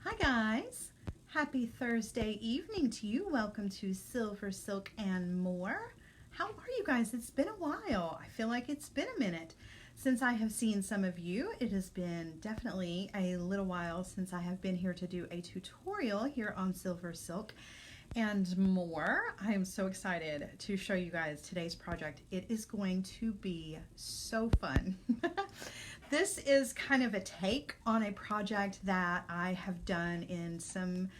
Hi guys, happy Thursday evening to you. Welcome to Silver Silk and More. How are you guys? It's been a while. I feel like it's been a minute since I have seen some of you. It has been definitely a little while since I have been here to do a tutorial here on Silver Silk and More. I am so excited to show you guys today's project. It is going to be so fun. This is kind of a take on a project that I have done in some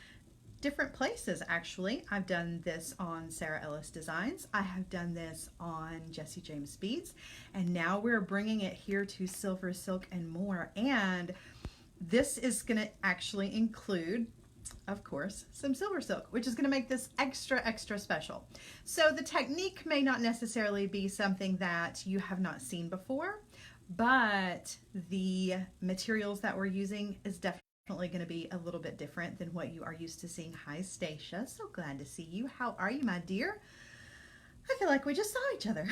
different places actually. I've done this on Sara Ellis Designs. I have done this on Jesse James Beads, and now we're bringing it here to Silver Silk and More. And this is going to actually include, of course, some silver silk, which is going to make this extra special. So the technique may not necessarily be something that you have not seen before, but the materials that we're using is definitely going to be a little bit different than what you are used to seeing. Hi, Stacia. So glad to see you. How are you, my dear? I feel like we just saw each other.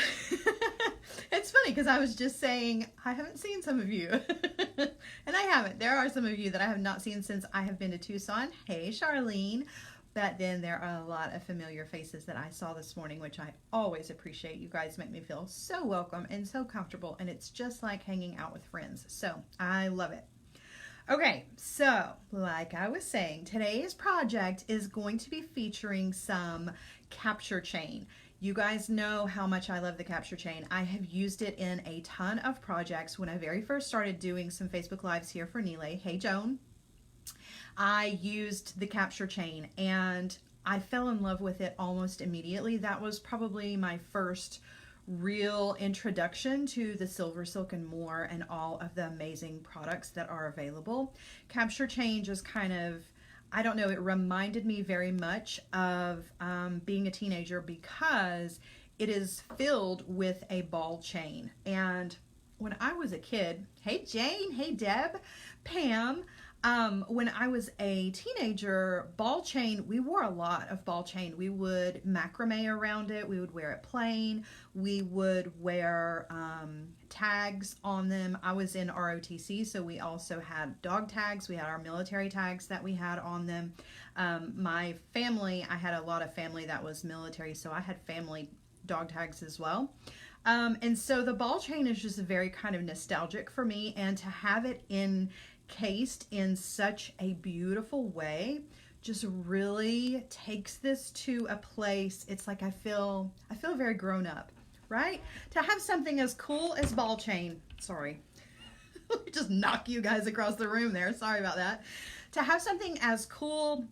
It's funny because I was just saying I haven't seen some of you. And I haven't. There are some of you that I have not seen since I have been to Tucson. Hey, Charlene. But then there are a lot of familiar faces that I saw this morning, which I always appreciate. You guys make me feel so welcome and so comfortable, and it's just like hanging out with friends. So I love it. Okay, so like I was saying, today's project is going to be featuring some capture chain. You guys know how much I love the capture chain. I have used it in a ton of projects. When I very first started doing some Facebook Lives here for Nile, hey Joan, I used the capture chain and I fell in love with it almost immediately. That was probably my first real introduction to the Silver Silk and More and all of the amazing products that are available. Capture chain just kind of, I don't know, it reminded me very much of being a teenager because it is filled with a ball chain. And when I was a kid, hey Jane, hey Deb, Pam, when I was a teenager, ball chain, we wore a lot of ball chain. We would macrame around it. We would wear it plain. We would wear tags on them. I was in ROTC, so we also had dog tags. We had our military tags that we had on them. My family, I had a lot of family that was military, so I had family dog tags as well. And so the ball chain is just very kind of nostalgic for me, and to have it encased in such a beautiful way just really takes this to a place. It's like I feel very grown up, right? To have something as cool as ball chain, sorry, just knock you guys across the room there, sorry about that. To have something as cool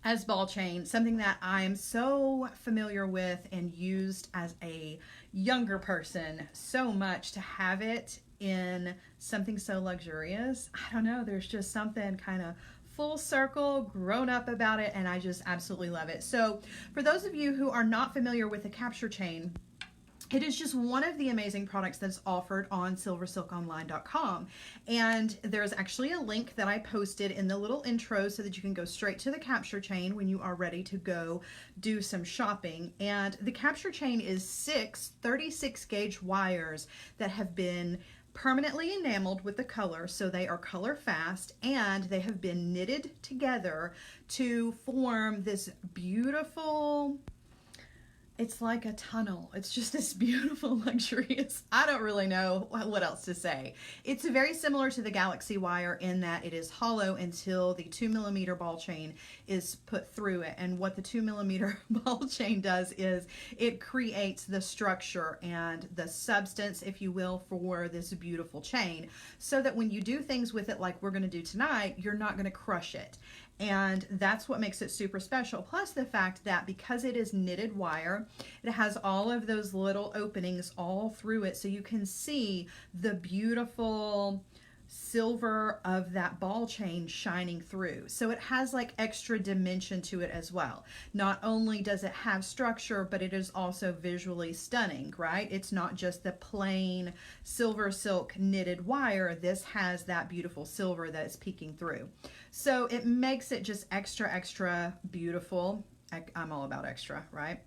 as ball chain, something that I'm so familiar with and used as a younger person so much, to have it in something so luxurious, I don't know, there's just something kind of full circle grown up about it, and I just absolutely love it. So for those of you who are not familiar with the capture chain, it is just one of the amazing products that's offered on silversilkonline.com. And there's actually a link that I posted in the little intro so that you can go straight to the capture chain when you are ready to go do some shopping. And the capture chain is 6 36 gauge wires that have been permanently enameled with the color, so they are color fast, and they have been knitted together to form this beautiful, it's like a tunnel. It's just this beautiful, luxurious, I don't really know what else to say. It's very similar to the Galaxy wire in that it is hollow until the 2mm ball chain is put through it. And what the 2mm ball chain does is it creates the structure and the substance, if you will, for this beautiful chain, so that when you do things with it like we're going to do tonight, you're not going to crush it. And that's what makes it super special. Plus the fact that because it is knitted wire, it has all of those little openings all through it, so you can see the beautiful silver of that ball chain shining through. So it has like extra dimension to it as well. Not only does it have structure, but it is also visually stunning, right? It's not just the plain silver silk knitted wire. This has that beautiful silver that is peeking through. So it makes it just extra beautiful. I'm all about extra, right?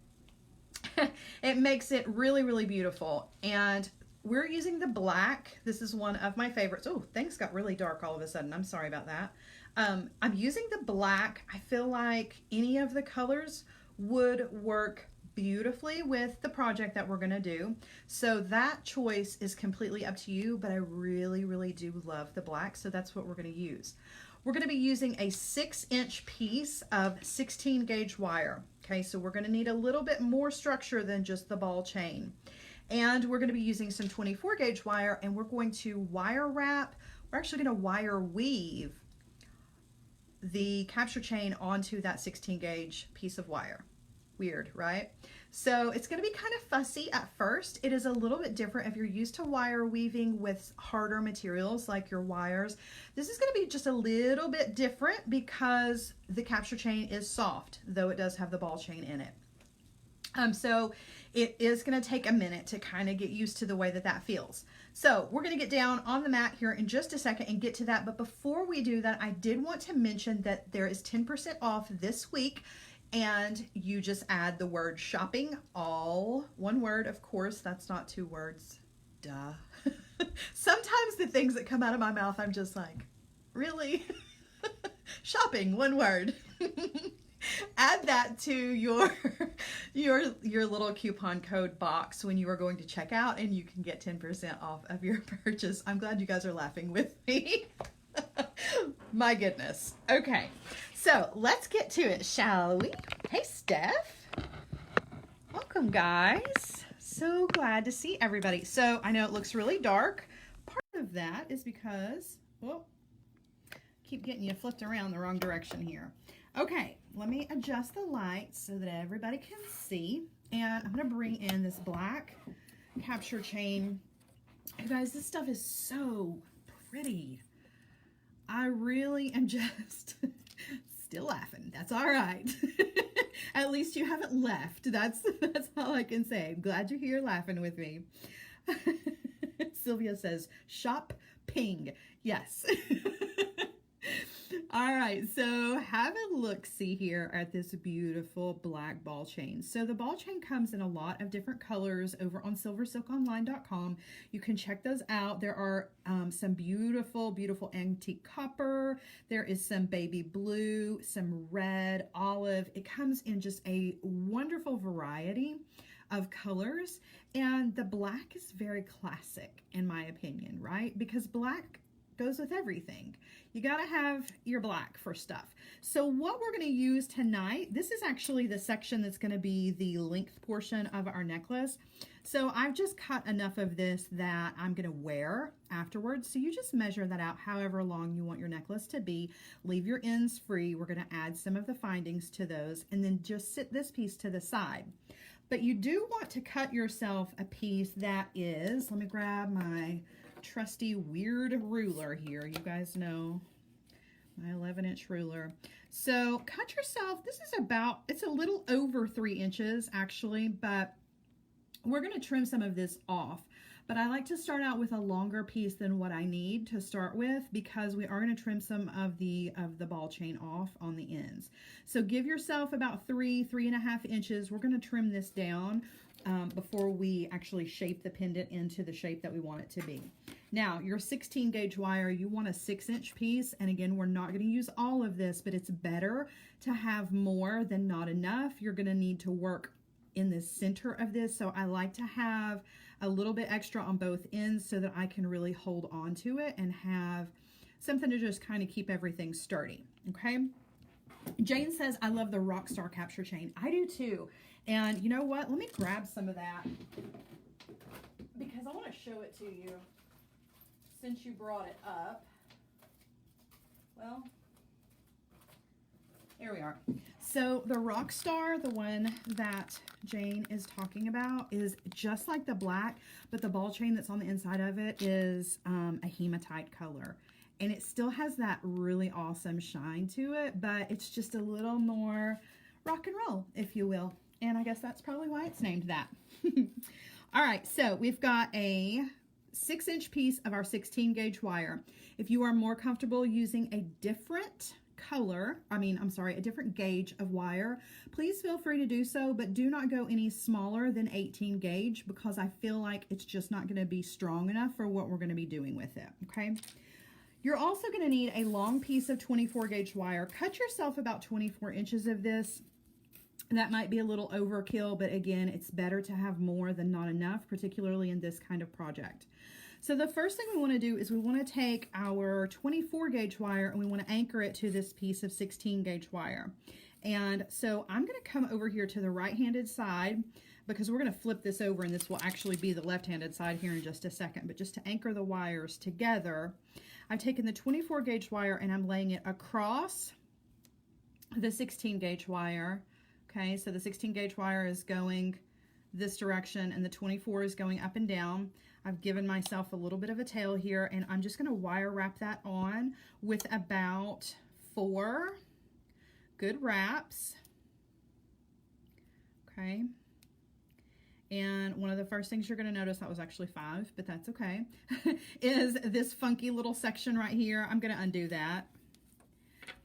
It makes it really beautiful. And we're using the black. This is one of my favorites. Oh, things got really dark all of a sudden. I'm sorry about that. I'm using the black. I feel like any of the colors would work beautifully with the project that we're going to do. So that choice is completely up to you, but I really, really do love the black. So that's what we're going to use. We're going to be using a 6-inch piece of 16 gauge wire. Okay, so we're going to need a little bit more structure than just the ball chain. And we're going to be using some 24 gauge wire, and we're going to wire wrap. We're actually going to wire weave the capture chain onto that 16 gauge piece of wire. Weird, right? So it's going to be kind of fussy at first. It is a little bit different if you're used to wire weaving with harder materials like your wires. This is going to be just a little bit different because the capture chain is soft, though it does have the ball chain in it. So it is going to take a minute to kind of get used to the way that that feels. So we're going to get down on the mat here in just a second and get to that. But before we do that, I did want to mention that there is 10% off this week. And you just add the word shopping, all one word, of course, that's not 2 words, duh. Sometimes the things that come out of my mouth, I'm just like, really? Shopping, 1 word. Add that to your little coupon code box when you are going to check out, and you can get 10% off of your purchase. I'm glad you guys are laughing with me. My goodness. Okay. So let's get to it, shall we? Hey, Steph. Welcome, guys. So glad to see everybody. So I know it looks really dark. Part of that is because, well, keep getting you flipped around the wrong direction here. Okay, let me adjust the light so that everybody can see. And I'm going to bring in this black capture chain. You guys, this stuff is so pretty. I really am just still laughing. That's all right. At least you haven't left. That's all I can say. I'm glad you're here laughing with me. Sylvia says, shop ping. Yes. All right, so have a look-see here at this beautiful black ball chain. So the ball chain comes in a lot of different colors over on SilverSilkOnline.com. You can check those out. There are some beautiful, beautiful antique copper. There is some baby blue, some red, olive. It comes in just a wonderful variety of colors. And the black is very classic, in my opinion, right? Because black goes with everything. You gotta have your black for stuff. So what we're gonna use tonight, this is actually the section that's gonna be the length portion of our necklace. So I've just cut enough of this that I'm gonna wear afterwards. So you just measure that out however long you want your necklace to be. Leave your ends free. We're gonna add some of the findings to those and then just sit this piece to the side. But you do want to cut yourself a piece that is, let me grab my trusty weird ruler here. You guys know my 11-inch ruler. So cut yourself, this is about, it's a little over 3 inches actually, but we're going to trim some of this off. But I like to start out with a longer piece than what I need to start with because we are going to trim some of the ball chain off on the ends. So give yourself about 3.5 inches. We're going to trim this down before we actually shape the pendant into the shape that we want it to be. Now, your 16 gauge wire, you want a 6-inch piece. And again, we're not going to use all of this, but it's better to have more than not enough. You're going to need to work in the center of this. So I like to have a little bit extra on both ends so that I can really hold on to it and have something to just kind of keep everything sturdy. Okay. Jane says, I love the Rockstar capture chain. I do too. And you know what? Let me grab some of that because I want to show it to you since you brought it up. Well, here we are. So the Rockstar, the one that Jane is talking about, is just like the black, but the ball chain that's on the inside of it is a hematite color. And it still has that really awesome shine to it, but it's just a little more rock and roll, if you will. And I guess that's probably why it's named that. All right, so we've got a 6-inch piece of our 16 gauge wire. If you are more comfortable using a different color, a different gauge of wire, please feel free to do so, but do not go any smaller than 18 gauge because I feel like it's just not going to be strong enough for what we're going to be doing with it, okay? You're also going to need a long piece of 24 gauge wire. Cut yourself about 24 inches of this. That might be a little overkill, but again, it's better to have more than not enough, particularly in this kind of project. So the first thing we want to do is we want to take our 24 gauge wire and we want to anchor it to this piece of 16 gauge wire. And so I'm going to come over here to the right-handed side because we're going to flip this over and this will actually be the left-handed side here in just a second. But just to anchor the wires together, I've taken the 24 gauge wire and I'm laying it across the 16 gauge wire. Okay, so the 16 gauge wire is going this direction and the 24 is going up and down. I've given myself a little bit of a tail here and I'm just going to wire wrap that on with about 4 good wraps. Okay. And one of the first things you're going to notice, that was actually 5, but that's okay, is this funky little section right here. I'm going to undo that.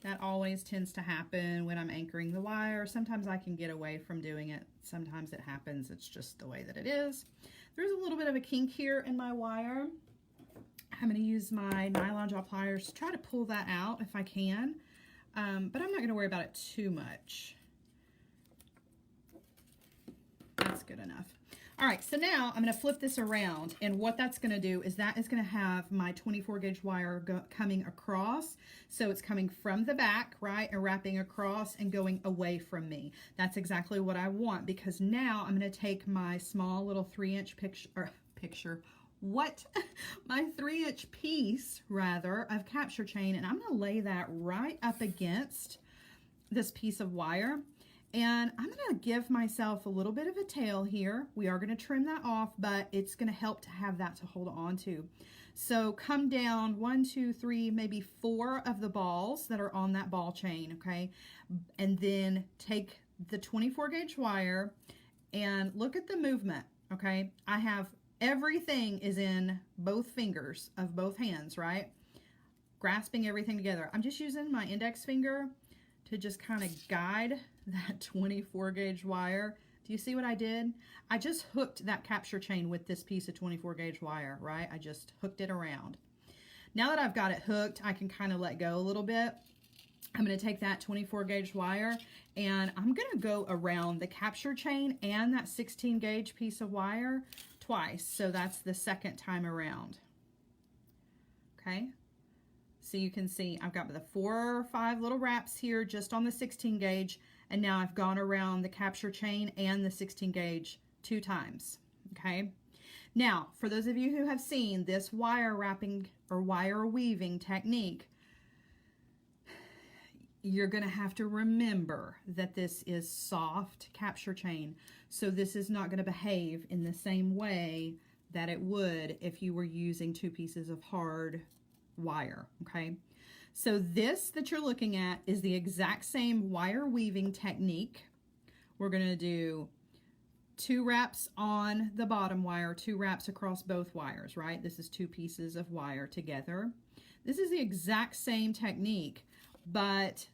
That always tends to happen when I'm anchoring the wire. Sometimes I can get away from doing it. Sometimes it happens. It's just the way that it is. There's a little bit of a kink here in my wire. I'm going to use my nylon jaw pliers to try to pull that out if I can, but I'm not going to worry about it too much. That's good enough. All right, so now I'm going to flip this around, and what that's going to do is that is going to have my 24 gauge wire coming across. So it's coming from the back, right, and wrapping across and going away from me. That's exactly what I want, because now I'm going to take my small little 3-inch my 3-inch piece, rather, of capture chain, and I'm going to lay that right up against this piece of wire. And I'm going to give myself a little bit of a tail here. We are going to trim that off, but it's going to help to have that to hold on to. So come down 1, 2, 3, maybe 4 of the balls that are on that ball chain, okay? And then take the 24 gauge wire and look at the movement, okay? I have everything is in both fingers of both hands, right? Grasping everything together. I'm just using my index finger to just kind of guide that 24 gauge wire. Do you see what I did? I just hooked that capture chain with this piece of 24 gauge wire, right? I just hooked it around. Now that I've got it hooked, I can kind of let go a little bit. I'm going to take that 24 gauge wire and I'm going to go around the capture chain and that 16 gauge piece of wire twice. So that's the second time around. Okay. So you can see I've got the 4 or 5 little wraps here just on the 16 gauge, and now I've gone around the capture chain and the 16 gauge 2 times, okay? Now, for those of you who have seen this wire wrapping or wire weaving technique, you're going to have to remember that this is soft capture chain, so this is not going to behave in the same way that it would if you were using 2 pieces of hard wire, okay? So this that you're looking at is the exact same wire weaving technique. We're going to do 2 wraps on the bottom wire, 2 wraps across both wires, right? This is 2 pieces of wire together. This is the exact same technique, but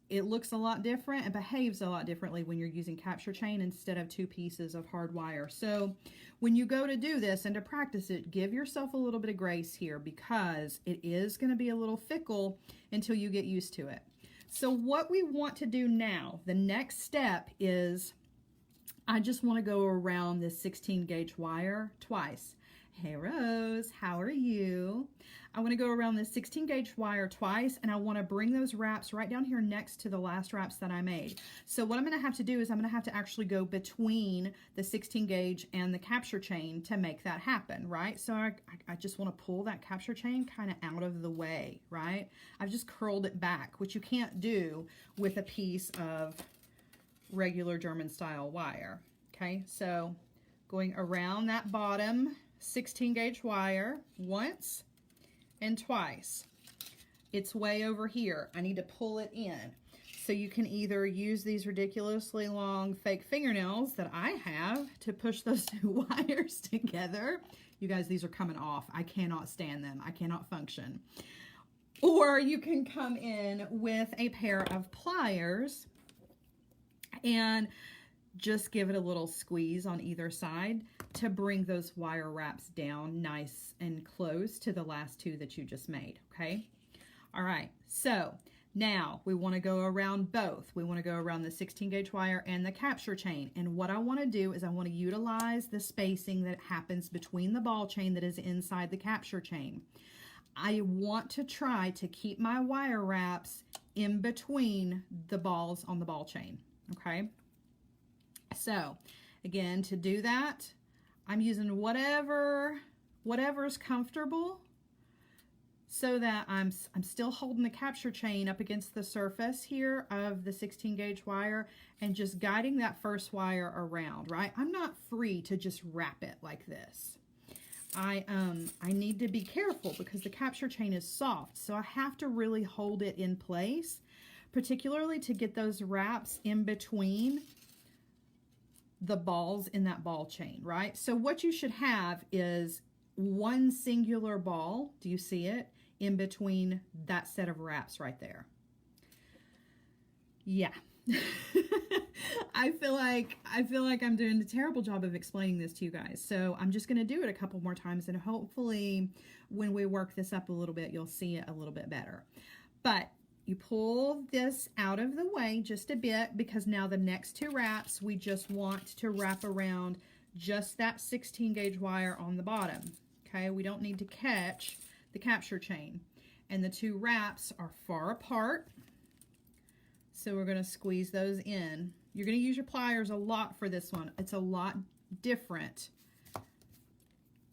it looks a lot different and behaves a lot differently when you're using capture chain instead of 2 pieces of hard wire. So when you go to do this and to practice it, give yourself a little bit of grace here because it is going to be a little fickle until you get used to it. So what we want to do now, the next step is I just want to go around this 16 gauge wire twice. Hey Rose, how are you? I want to go around this 16 gauge wire twice and I want to bring those wraps right down here next to the last wraps that I made. So what I'm going to have to do is I'm going to have to actually go between the 16 gauge and the capture chain to make that happen, right? So I just want to pull that capture chain kind of out of the way, right? I've just curled it back, which you can't do with a piece of regular German style wire, okay? So going around that bottom 16 gauge wire once and twice. It's way over here. I need to pull it in. So you can either use these ridiculously long fake fingernails that I have to push those 2 wires together. You guys, these are coming off. I cannot stand them. I cannot function. Or you can come in with a pair of pliers and just give it a little squeeze on either side to bring those wire wraps down nice and close to the last two that you just made, okay? All right, so now we want to go around both. We want to go around the 16 gauge wire and the capture chain. And what I want to do is I want to utilize the spacing that happens between the ball chain that is inside the capture chain. I want to try to keep my wire wraps in between the balls on the ball chain, okay? So again, to do that, I'm using whatever's comfortable so that I'm still holding the capture chain up against the surface here of the 16 gauge wire and just guiding that first wire around, right? I'm not free to just wrap it like this. I need to be careful because the capture chain is soft, so I have to really hold it in place, particularly to get those wraps in between the balls in that ball chain, right? So what you should have is one singular ball, do you see it, in between that set of wraps right there. Yeah. I feel like I'm doing a terrible job of explaining this to you guys. So I'm just going to do it a couple more times, and hopefully when we work this up a little bit, you'll see it a little bit better. But you pull this out of the way just a bit, because now the next two wraps, we just want to wrap around just that 16 gauge wire on the bottom. Okay, we don't need to catch the capture chain. And the two wraps are far apart, so we're going to squeeze those in. You're going to use your pliers a lot for this one. It's a lot different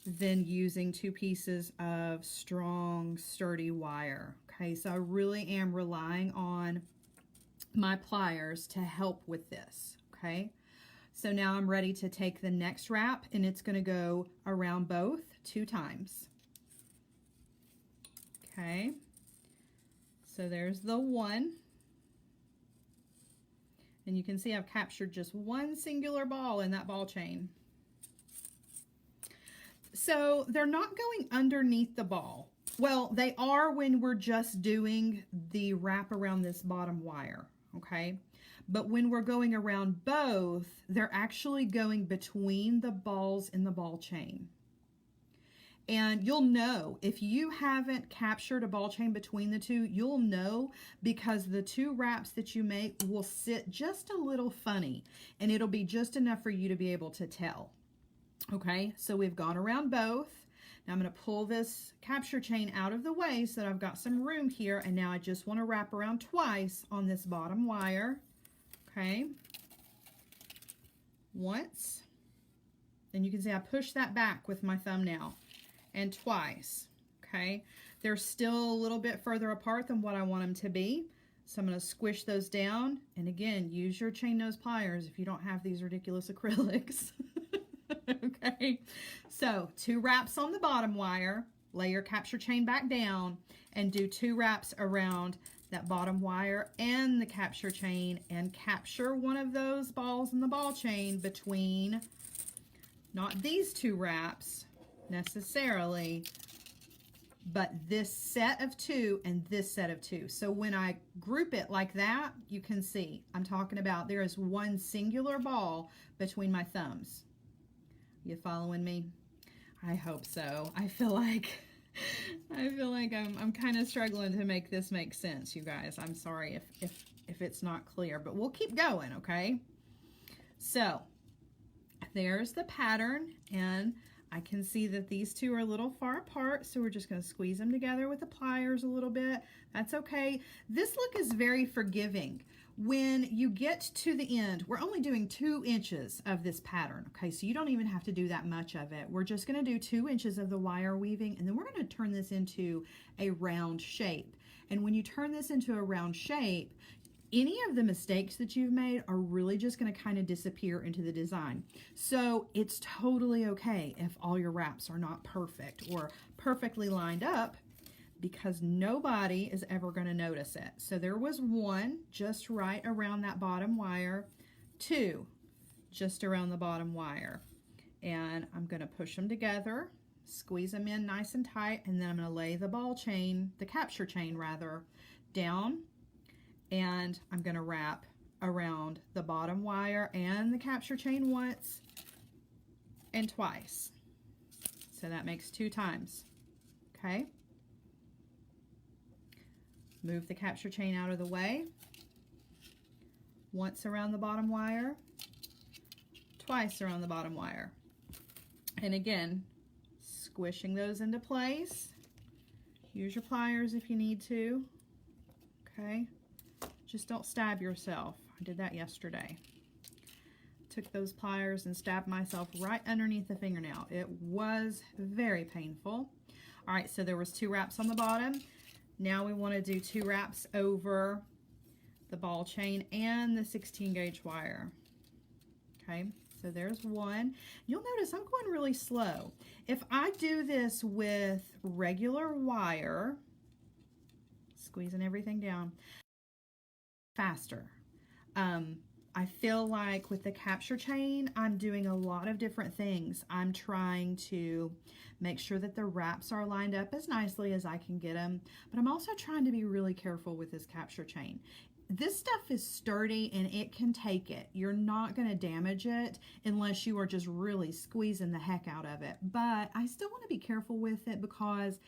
than using two pieces of strong, sturdy wire. Okay, so I really am relying on my pliers to help with this. Okay, so now I'm ready to take the next wrap, and it's going to go around both 2 times. Okay, so there's the one. And you can see I've captured just one singular ball in that ball chain. So they're not going underneath the ball. Well, they are when we're just doing the wrap around this bottom wire, okay? But when we're going around both, they're actually going between the balls in the ball chain. And you'll know, if you haven't captured a ball chain between the two, you'll know because the two wraps that you make will sit just a little funny, and it'll be just enough for you to be able to tell. Okay, so we've gone around both. Now I'm going to pull this capture chain out of the way so that I've got some room here, and now I just want to wrap around twice on this bottom wire. Okay, once, and you can see I push that back with my thumbnail. And twice, okay? They're still a little bit further apart than what I want them to be. So I'm going to squish those down. And again, use your chain nose pliers if you don't have these ridiculous acrylics. Okay, so 2 wraps on the bottom wire, lay your capture chain back down, and do 2 wraps around that bottom wire and the capture chain, and capture one of those balls in the ball chain between, not these 2 wraps, necessarily, but this set of 2 and this set of 2. So when I group it like that, you can see I'm talking about there is one singular ball between my thumbs. You following me? I hope so. I feel like I'm kind of struggling to make this make sense, you guys. I'm sorry if it's not clear, but we'll keep going, okay? So there's the pattern, and I can see that these 2 are a little far apart, so we're just going to squeeze them together with the pliers a little bit. That's okay. This look is very forgiving. When you get to the end, we're only doing 2 inches of this pattern, okay? So you don't even have to do that much of it. We're just going to do 2 inches of the wire weaving, and then we're going to turn this into a round shape. And when you turn this into a round shape, any of the mistakes that you've made are really just going to kind of disappear into the design. So it's totally okay if all your wraps are not perfect or perfectly lined up, because nobody is ever going to notice it. So there was 1 just right around that bottom wire, 2 just around the bottom wire. And I'm going to push them together squeeze them in nice and tight, and then I'm going to lay the ball chain, the capture chain rather, down, and I'm going to wrap around the bottom wire and the capture chain once and twice. So that makes 2 times. Okay. Move the capture chain out of the way. Once around the bottom wire, twice around the bottom wire. And again, squishing those into place. Use your pliers if you need to. Okay. Just don't stab yourself. I did that yesterday. Took those pliers and stabbed myself right underneath the fingernail. It was very painful. All right, so there was 2 wraps on the bottom. Now we want to do 2 wraps over the ball chain and the 16 gauge wire. Okay, so there's 1. You'll notice I'm going really slow. If I do this with regular wire, squeezing everything down, faster. I feel like with the capture chain, I'm doing a lot of different things. I'm trying to make sure that the wraps are lined up as nicely as I can get them, but I'm also trying to be really careful with this capture chain. This stuff is sturdy and it can take it. You're not going to damage it unless you are just really squeezing the heck out of it. But I still want to be careful with it because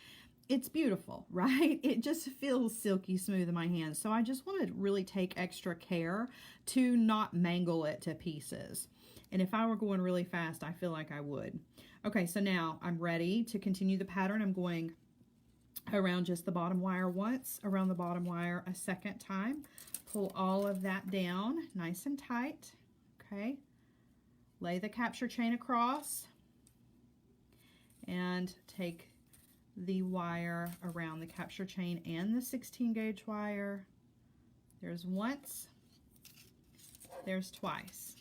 it's beautiful, right? It just feels silky smooth in my hands. So I just want to really take extra care to not mangle it to pieces. And if I were going really fast, I feel like I would. Okay, so now I'm ready to continue the pattern. I'm going around just the bottom wire once, around the bottom wire a second time. Pull all of that down nice and tight. Okay. Lay the capture chain across and take the wire around the capture chain and the 16 gauge wire. There's once, there's twice.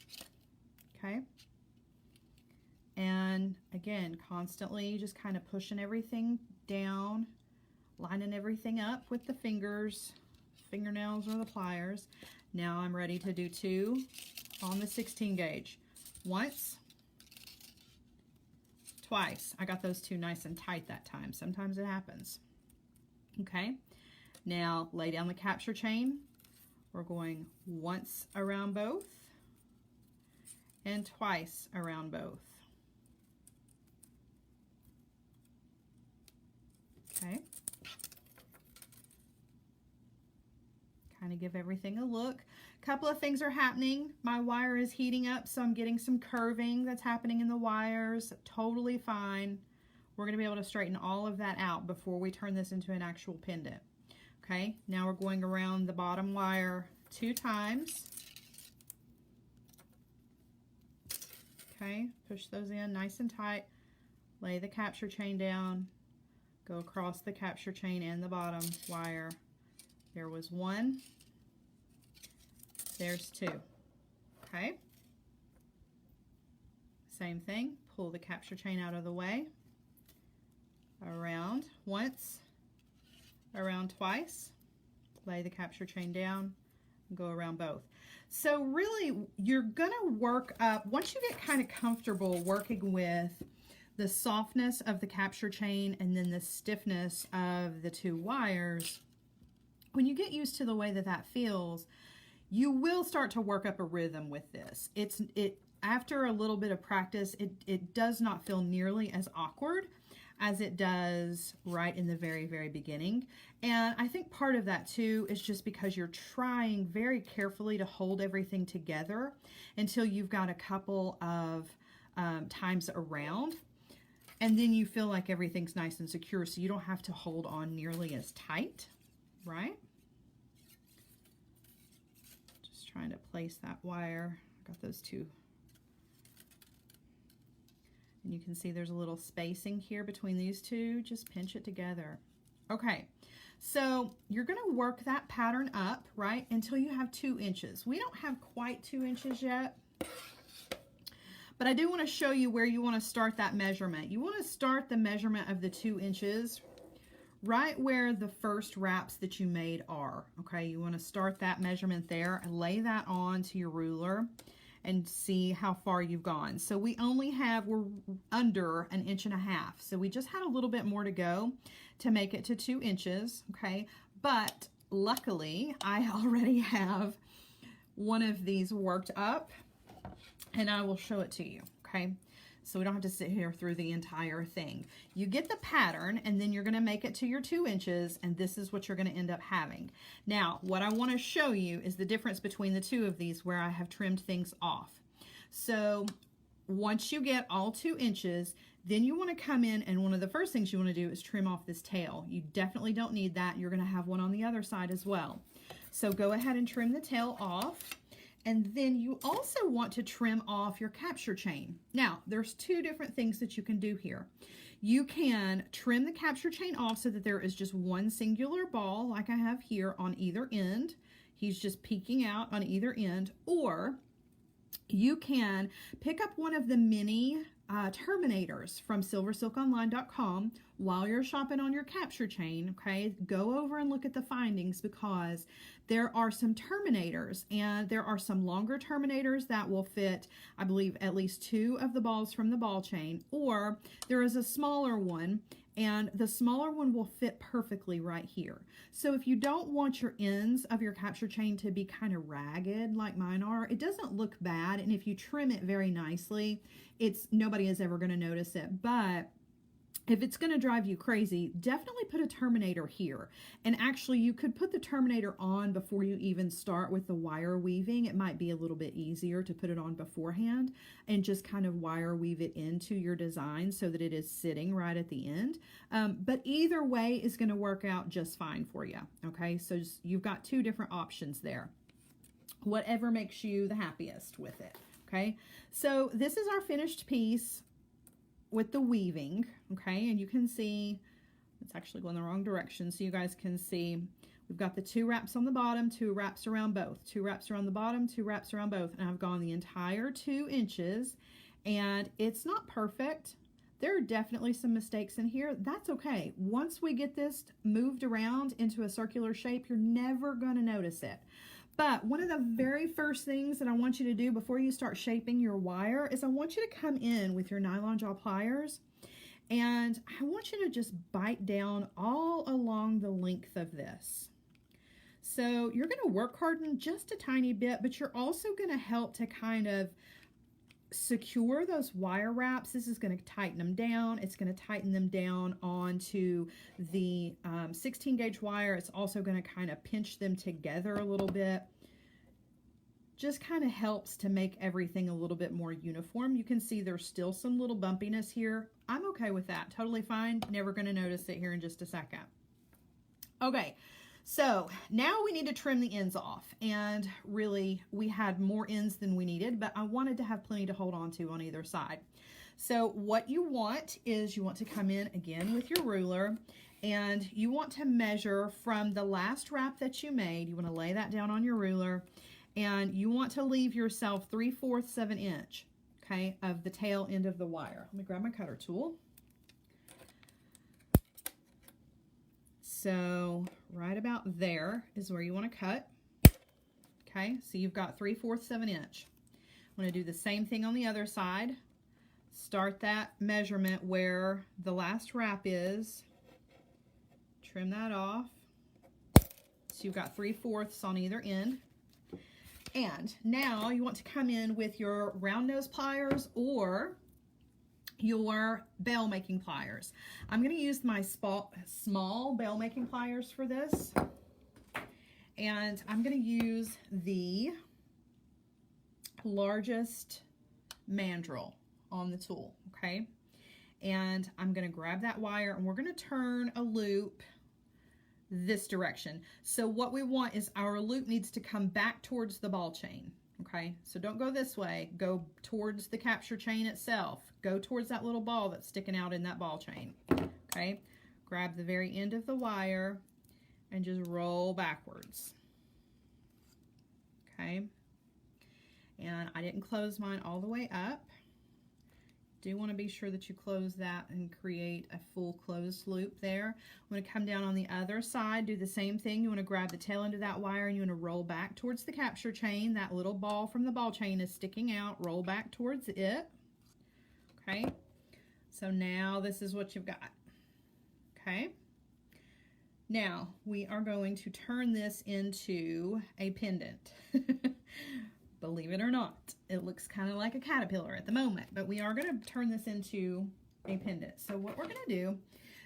Okay. And again, constantly just kind of pushing everything down, lining everything up with the fingers, fingernails or the pliers. Now I'm ready to do 2 on the 16 gauge. Once, twice. I got those 2 nice and tight that time. Sometimes it happens. Okay. Now lay down the capture chain. We're going once around both and twice around both. Okay. Kind of give everything a look. A couple of things are happening. My wire is heating up, so I'm getting some curving that's happening in the wires. Totally fine. We're going to be able to straighten all of that out before we turn this into an actual pendant. Okay, now we're going around the bottom wire 2 times. Okay, push those in nice and tight. Lay the capture chain down. Go across the capture chain and the bottom wire. There was 1. There's 2. Okay. Same thing. Pull the capture chain out of the way. Around once. Around twice. Lay the capture chain down. And go around both. So really, you're going to work up, once you get kind of comfortable working with the softness of the capture chain and then the stiffness of the 2 wires, when you get used to the way that that feels, you will start to work up a rhythm with this. After a little bit of practice, it does not feel nearly as awkward as it does right in the very, very beginning. And I think part of that too is just because you're trying very carefully to hold everything together until you've got a couple of times around. And then you feel like everything's nice and secure, so you don't have to hold on nearly as tight, right? Just trying to place that wire. I got those 2. And you can see there's a little spacing here between these 2. Just pinch it together. Okay, so you're going to work that pattern up, right, until you have 2 inches. We don't have quite 2 inches yet. But I do want to show you where you want to start that measurement. You want to start the measurement of the 2 inches right where the first wraps that you made are. Okay, you want to start that measurement there and lay that on to your ruler. and see how far you've gone. So we're under 1.5 inches. So we just had a little bit more to go to make it to 2 inches, okay? But luckily, I already have one of these worked up, and I will show it to you, okay? So we don't have to sit here through the entire thing. You get the pattern, and then you're going to make it to your 2 inches, and this is what you're going to end up having. Now, what I want to show you is the difference between the two of these where I have trimmed things off. So once you get all 2 inches, then you want to come in, and one of the first things you want to do is trim off this tail. You definitely don't need that. You're going to have one on the other side as well. So go ahead and trim the tail off. And then you also want to trim off your capture chain. Now, there's 2 different things that you can do here. You can trim the capture chain off so that there is just one singular ball, like I have here, on either end. He's just peeking out on either end. Or you can pick up one of the mini terminators from SilverSilkOnline.com while you're shopping on your capture chain, okay? Go over and look at the findings, because there are some terminators, and there are some longer terminators that will fit, I believe, at least 2 of the balls from the ball chain, or there is a smaller one, and the smaller one will fit perfectly right here. So if you don't want your ends of your capture chain to be kind of ragged like mine are, it doesn't look bad, and if you trim it very nicely, nobody is ever going to notice it. But if it's going to drive you crazy, definitely put a terminator here. And actually, you could put the terminator on before you even start with the wire weaving. It might be a little bit easier to put it on beforehand and just kind of wire weave it into your design so that it is sitting right at the end. But either way is going to work out just fine for you. Okay, so you've got 2 different options there. Whatever makes you the happiest with it. Okay, so this is our finished piece with the weaving, okay, and you can see it's actually going the wrong direction, so you guys can see we've got the 2 wraps on the bottom, 2 wraps around both, 2 wraps around the bottom, 2 wraps around both, and I've gone the entire 2 inches, and it's not perfect. There are definitely some mistakes in here. That's okay. Once we get this moved around into a circular shape, you're never going to notice it. But one of the very first things that I want you to do before you start shaping your wire is I want you to come in with your nylon jaw pliers, and I want you to just bite down all along the length of this. So you're going to work harden just a tiny bit, but you're also going to help to kind of secure those wire wraps. This is going to tighten them down. It's going to tighten them down onto the 16 gauge wire. It's also going to kind of pinch them together a little bit. Just kind of helps to make everything a little bit more uniform. You can see there's still some little bumpiness here. I'm okay with that. Totally fine. Never going to notice it here in just a second. Okay. So now we need to trim the ends off, and really we had more ends than we needed, but I wanted to have plenty to hold on to on either side. So what you want is you want to come in again with your ruler, and you want to measure from the last wrap that you made. You want to lay that down on your ruler, and you want to leave yourself 3/4 of an inch, okay, of the tail end of the wire. Let me grab my cutter tool. So right about there is where you want to cut. Okay, so you've got 3/4 of an inch. I'm going to do the same thing on the other side. Start that measurement where the last wrap is. Trim that off. So you've got 3/4 on either end. And now you want to come in with your round nose pliers or your bell making pliers. I'm going to use my small bell making pliers for this, and I'm going to use the largest mandrel on the tool, okay? And I'm going to grab that wire, and we're going to turn a loop this direction. So what we want is our loop needs to come back towards the ball chain. Okay, so don't go this way. Go towards the capture chain itself. Go towards that little ball that's sticking out in that ball chain. Okay, grab the very end of the wire and just roll backwards. Okay, and I didn't close mine all the way up. Do want to be sure that you close that and create a full closed loop there. I'm going to come down on the other side, do the same thing. You want to grab the tail end of that wire and you want to roll back towards the capture chain. That little ball from the ball chain is sticking out. Roll back towards it. Okay, so now this is what you've got. Okay, now we are going to turn this into a pendant. Believe it or not, it looks kind of like a caterpillar at the moment, but we are going to turn this into a pendant. So what we're going to do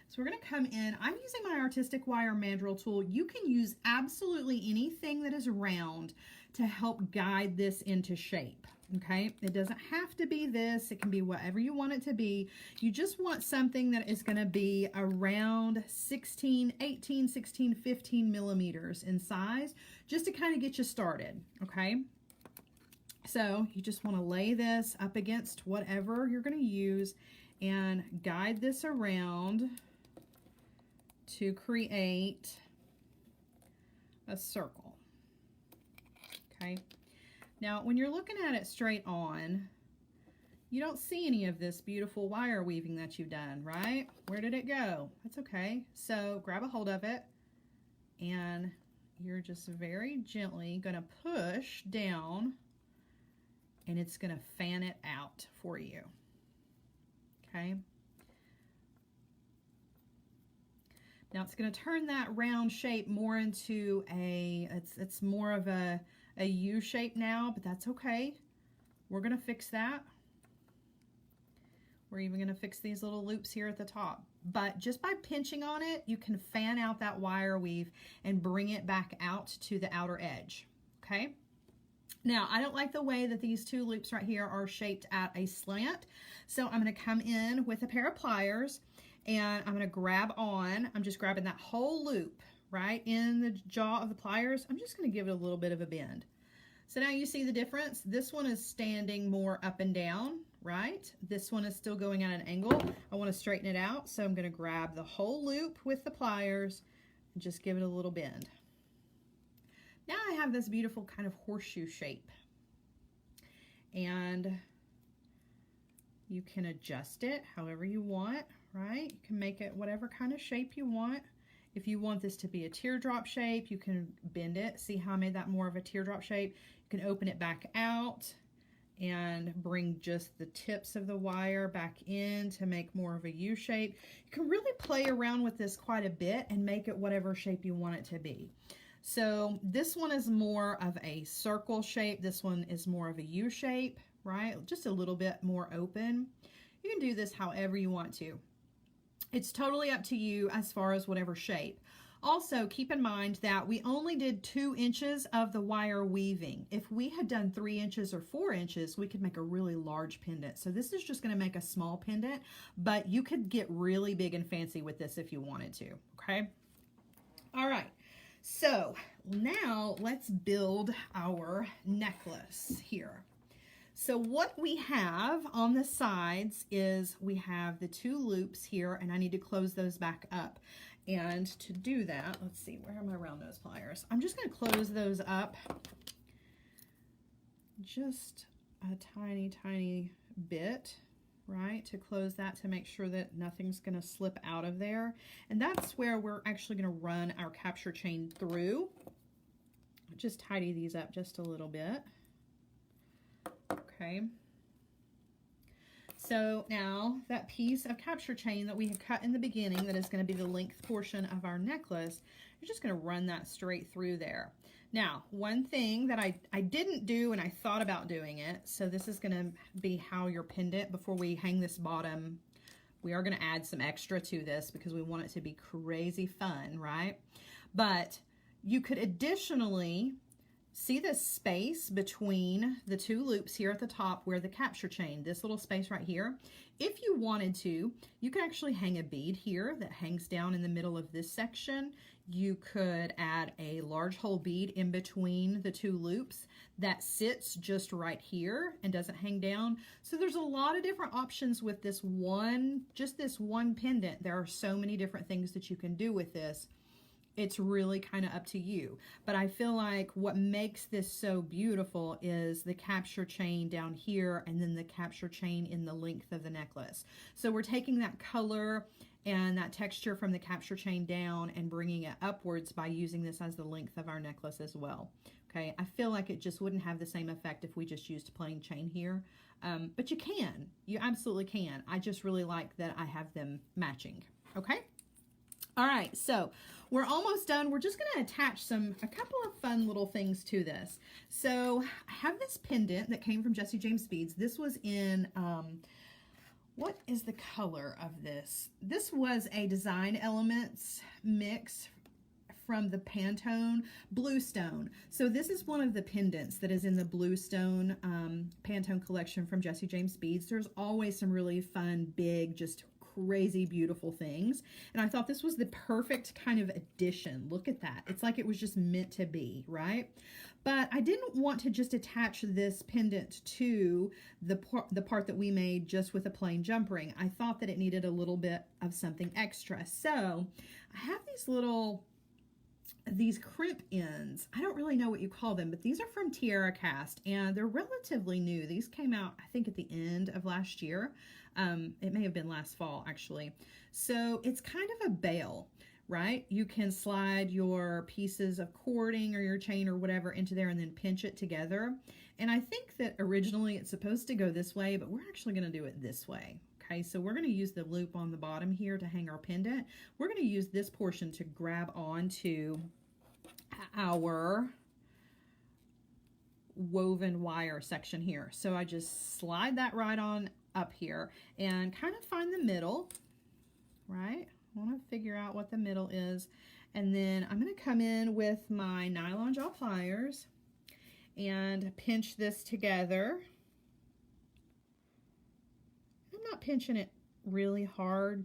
is we're going to come in. I'm using my artistic wire mandrel tool. You can use absolutely anything that is round to help guide this into shape. Okay, it doesn't have to be this. It can be whatever you want it to be. You just want something that is going to be around 16, 18, 16, 15 millimeters in size, just to kind of get you started. Okay. So you just want to lay this up against whatever you're going to use and guide this around to create a circle. Okay. Now, when you're looking at it straight on, you don't see any of this beautiful wire weaving that you've done, right? Where did it go? That's okay. So grab a hold of it and you're just very gently going to push down and it's going to fan it out for you. Okay. Now it's going to turn that round shape more into it's more of a U shape now, but that's okay. We're going to fix that. We're even going to fix these little loops here at the top. But just by pinching on it, you can fan out that wire weave and bring it back out to the outer edge. Okay. Now, I don't like the way that these two loops right here are shaped at a slant. So I'm going to come in with a pair of pliers and I'm going to grab on. I'm just grabbing that whole loop right in the jaw of the pliers. I'm just going to give it a little bit of a bend. So now you see the difference. This one is standing more up and down, right? This one is still going at an angle. I want to straighten it out. So I'm going to grab the whole loop with the pliers and just give it a little bend. Now I have this beautiful kind of horseshoe shape, and you can adjust it however you want, right? You can make it whatever kind of shape you want. If you want this to be a teardrop shape, you can bend it. See how I made that more of a teardrop shape? You can open it back out and bring just the tips of the wire back in to make more of a U shape. You can really play around with this quite a bit and make it whatever shape you want it to be. So this one is more of a circle shape. This one is more of a U shape, right? Just a little bit more open. You can do this however you want to. It's totally up to you as far as whatever shape. Also, keep in mind that we only did 2 inches of the wire weaving. If we had done 3 inches or 4 inches, we could make a really large pendant. So this is just going to make a small pendant, but you could get really big and fancy with this if you wanted to, okay? All right. So now let's build our necklace here. So what we have on the sides is we have the 2 loops here, and I need to close those back up. And to do that, let's see, where are my round nose pliers? I'm just going to close those up just a tiny, tiny bit, right, to close that to make sure that nothing's going to slip out of there. And that's where we're actually going to run our capture chain through. Just tidy these up just a little bit. Okay. So now that piece of capture chain that we had cut in the beginning, that is going to be the length portion of our necklace, you're just going to run that straight through there. Now, one thing that I didn't do, and I thought about doing it, so this is going to be how your pendant, before we hang this bottom, we are going to add some extra to this because we want it to be crazy fun, right? But you could additionally see this space between the 2 loops here at the top where the capture chain, this little space right here. If you wanted to, you could actually hang a bead here that hangs down in the middle of this section. You could add a large hole bead in between the 2 loops that sits just right here and doesn't hang down. So there's a lot of different options with this one, just this one pendant. There are so many different things that you can do with this. It's really kind of up to you. But I feel like what makes this so beautiful is the capture chain down here and then the capture chain in the length of the necklace. So we're taking that color and that texture from the capture chain down and bringing it upwards by using this as the length of our necklace as well. Okay, I feel like it just wouldn't have the same effect if we just used plain chain here. But you can. You absolutely can. I just really like that I have them matching. Okay? All right, so we're almost done. We're just going to attach a couple of fun little things to this. So I have this pendant that came from Jessie James Beads. This was in, what is the color of this? This was a Design Elements mix from the Pantone Bluestone. So this is one of the pendants that is in the Bluestone Pantone collection from Jessie James Beads. There's always some really fun, big, just crazy beautiful things, and I thought this was the perfect kind of addition. Look at that. It's like it was just meant to be, right? But I didn't want to just attach this pendant to the part that we made just with a plain jump ring. I thought that it needed a little bit of something extra. So I have these crimp ends. I don't really know what you call them, but these are from Tiara Cast, and they're relatively new. These came out, I think, at the end of last year. It may have been last fall, actually. So it's kind of a bail, right? You can slide your pieces of cording or your chain or whatever into there and then pinch it together. And I think that originally it's supposed to go this way, but we're actually going to do it this way. Okay, so we're going to use the loop on the bottom here to hang our pendant. We're going to use this portion to grab onto our woven wire section here. So I just slide that right on up here and kind of find the middle, right? I want to figure out what the middle is. And then I'm going to come in with my nylon jaw pliers and pinch this together. I'm not pinching it really hard.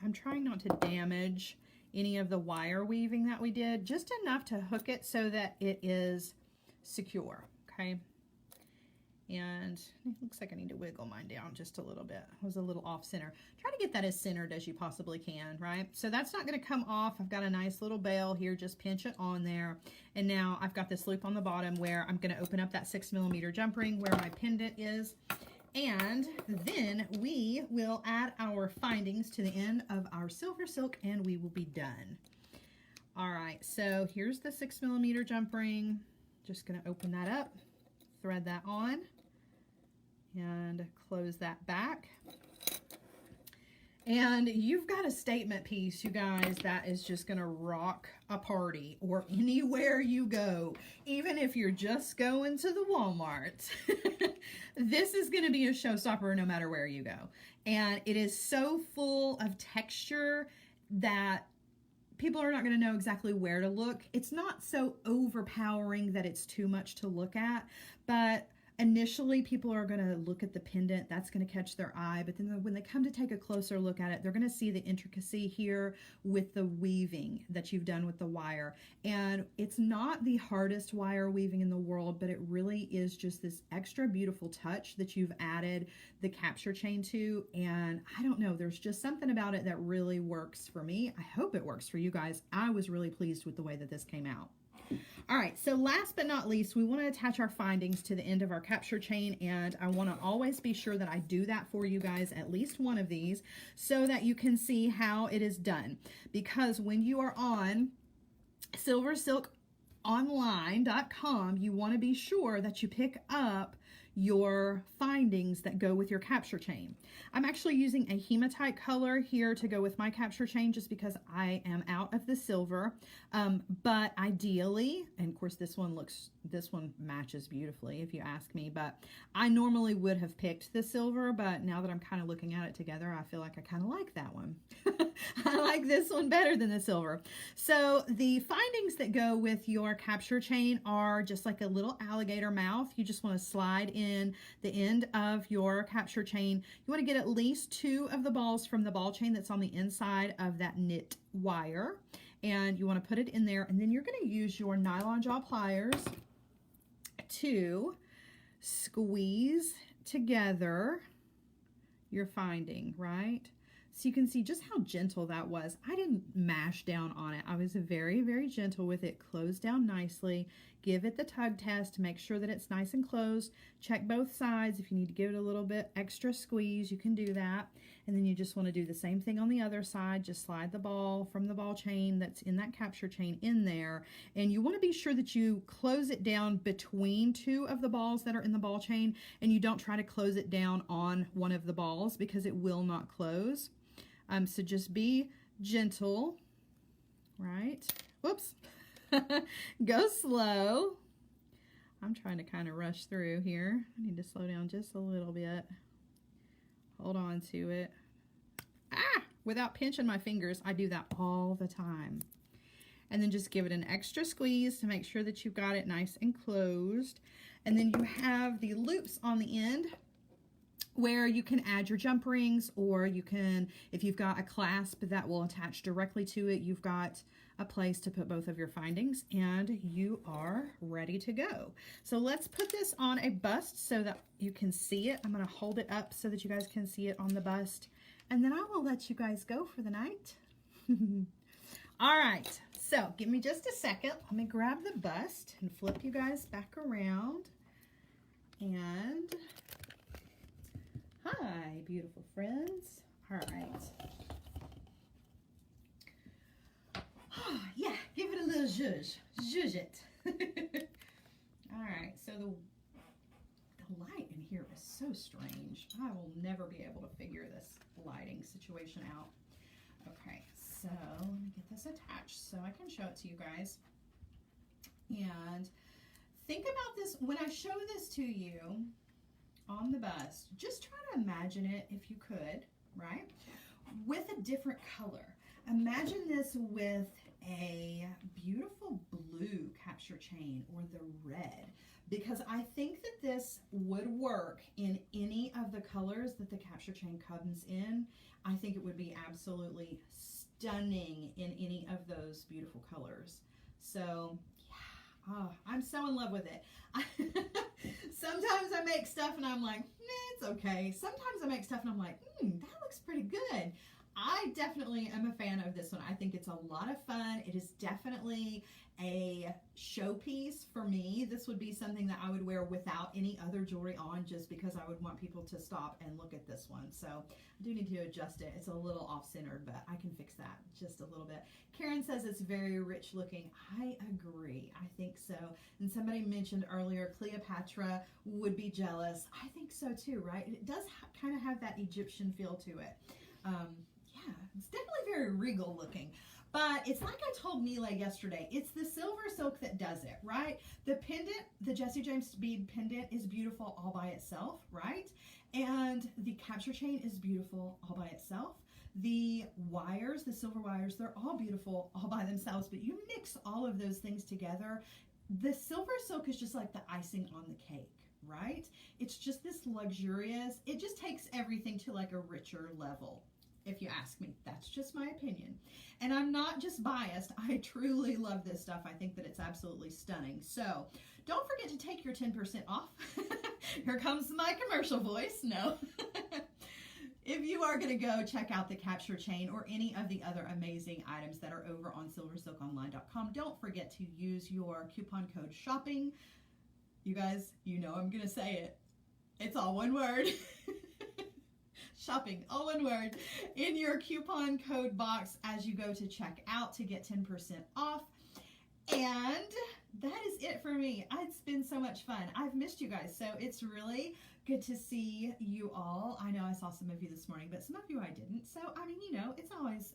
I'm trying not to damage any of the wire weaving that we did, just enough to hook it so that it is secure, okay? And it looks like I need to wiggle mine down just a little bit. It was a little off center. Try to get that as centered as you possibly can, right? So that's not going to come off. I've got a nice little bail here. Just pinch it on there. And now I've got this loop on the bottom where I'm going to open up that 6mm jump ring where my pendant is. And then we will add our findings to the end of our SilverSilk and we will be done. All right, so here's the 6mm jump ring. Just going to open that up, thread that on, and close that back. And you've got a statement piece, you guys, that is just going to rock a party or anywhere you go. Even if you're just going to the Walmart, this is going to be a showstopper no matter where you go. And it is so full of texture that people are not going to know exactly where to look. It's not so overpowering that it's too much to look at, but initially people are going to look at the pendant. That's going to catch their eye, but then when they come to take a closer look at it, they're going to see the intricacy here with the weaving that you've done with the wire. And it's not the hardest wire weaving in the world, but it really is just this extra beautiful touch that you've added the capture chain to. And I don't know, there's just something about it that really works for me. I hope it works for you guys. I was really pleased with the way that this came out. All right, so last but not least, we want to attach our findings to the end of our capture chain, and I want to always be sure that I do that for you guys, at least one of these, so that you can see how it is done. Because when you are on SilverSilkOnline.com, you want to be sure that you pick up your findings that go with your capture chain. I'm actually using a hematite color here to go with my capture chain just because I am out of the silver. But ideally, and of course this one matches beautifully if you ask me, but I normally would have picked the silver, but now that I'm kind of looking at it together, I feel like I kind of like that one. I like this one better than the silver. So the findings that go with your capture chain are just like a little alligator mouth. You just want to slide in the end of your capture chain. You want to get at least 2 of the balls from the ball chain that's on the inside of that knit wire. And you want to put it in there, and then you're going to use your nylon jaw pliers to squeeze together your finding, right? So you can see just how gentle that was. I didn't mash down on it. I was very, very gentle with it. Closed down nicely. Give it the tug test to make sure that it's nice and closed. Check both sides. If you need to give it a little bit extra squeeze, you can do that. And then you just want to do the same thing on the other side. Just slide the ball from the ball chain that's in that capture chain in there. And you want to be sure that you close it down between two of the balls that are in the ball chain, and you don't try to close it down on one of the balls because it will not close. So just be gentle, right? Whoops. Go slow. I'm trying to kind of rush through here. I need to slow down just a little bit. Hold on to it. Ah! Without pinching my fingers. I do that all the time. And then just give it an extra squeeze to make sure that you've got it nice and closed. And then you have the loops on the end where you can add your jump rings, or you can, if you've got a clasp that will attach directly to it, you've got a place to put both of your findings, and you are ready to go. So let's put this on a bust so that you can see it. I'm going to hold it up so that you guys can see it on the bust, and then I will let you guys go for the night. All right, so give me just a second. Let me grab the bust and flip you guys back around. And hi, beautiful friends. All right. Oh, yeah, give it a little zhuzh. Zhuzh it. All right, so the light in here is so strange. I will never be able to figure this lighting situation out. Okay, so let me get this attached so I can show it to you guys. And think about this, when I show this to you on the bust, just try to imagine it, if you could, right, with a different color. Imagine this with a beautiful blue capture chain or the red, because I think that this would work in any of the colors that the capture chain comes in. I think it would be absolutely stunning in any of those beautiful colors. So yeah, oh, I'm so in love with it. Sometimes I make stuff and I'm like, it's okay. Sometimes I make stuff and I'm like, that looks pretty good. I definitely am a fan of this one. I think it's a lot of fun. It is definitely a showpiece for me. This would be something that I would wear without any other jewelry on, just because I would want people to stop and look at this one. So I do need to adjust it. It's a little off-centered, but I can fix that just a little bit. Karen says it's very rich looking. I agree. I think so. And somebody mentioned earlier Cleopatra would be jealous. I think so too, right? It does kind of have that Egyptian feel to it. Yeah, it's definitely very regal looking. But it's like I told Mila yesterday, it's the SilverSilk that does it, right? The pendant, the Jesse James bead pendant is beautiful all by itself, right? And the capture chain is beautiful all by itself. The wires, the silver wires, they're all beautiful all by themselves, but you mix all of those things together, the SilverSilk is just like the icing on the cake, right? It's just this luxurious, it just takes everything to like a richer level. If you ask me, that's just my opinion. And I'm not just biased. I truly love this stuff. I think that it's absolutely stunning. So don't forget to take your 10% off. Here comes my commercial voice. No. If you are going to go check out the capture chain or any of the other amazing items that are over on silversilkonline.com, don't forget to use your coupon code SHOPPING. You guys, you know I'm going to say it. It's all one word. Shopping, all one word, in your coupon code box as you go to check out to get 10% off. And that is it for me. It's been so much fun. I've missed you guys, so it's really good to see you all. I know I saw some of you this morning, but some of you I didn't. So I mean, you know, it's always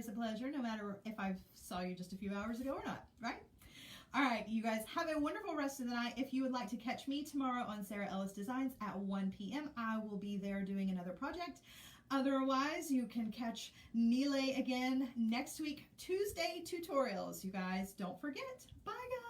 a pleasure, no matter if I saw you just a few hours ago or not, right? All right, you guys have a wonderful rest of the night. If you would like to catch me tomorrow on Sara Ellis Designs at 1 p.m., I will be there doing another project. Otherwise, you can catch Nile again next week, Tuesday tutorials. You guys, don't forget. Bye, guys.